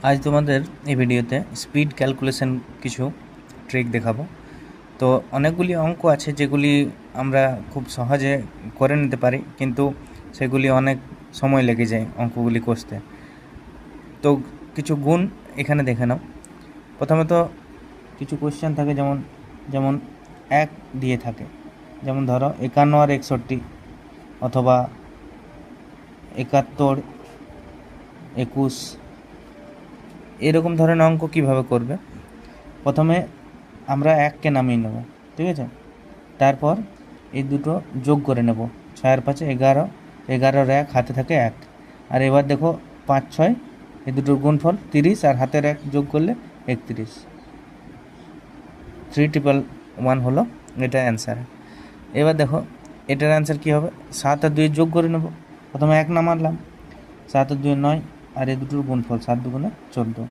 আজ তোমাদের এই ভিডিওতে স্পিড ক্যালকুলেশন কিছু ট্রিক দেখাবো। তো অনেকগুলি অঙ্ক আছে যেগুলি আমরা খুব সহজে করে নিতে পারি, কিন্তু সেগুলি অনেক সময় লেগে যায় অঙ্কগুলি কষতে। তো কিছু গুণ এখানে দেখে নাও। প্রথমে তো কিছু কোশ্চেন থাকে, যেমন যেমন এক দিয়ে থাকে, যেমন ধরো 51 আর 61, অথবা 71 21, এরকম ধরনের অঙ্ক কিভাবে করবে। প্রথমে আমরা এককে নামিয়ে নেব, ঠিক আছে। তারপর এই দুটো যোগ করে নেব, 6 আর 5 11, 11 এক হাতে থাকে 1। আর এবার দেখো 5 6, এই দুটোর গুণফল 30, আর হাতের 1 যোগ করলে 31, 3111 হলো এটা অ্যান্সার। এবার দেখো এটার অ্যান্সার কী হবে। 7 আর 2 যোগ করে নেব, প্রথমে 1 নামালাম, 7 আর 2 9, আর এই দুটোর গুণফল 7 2 14।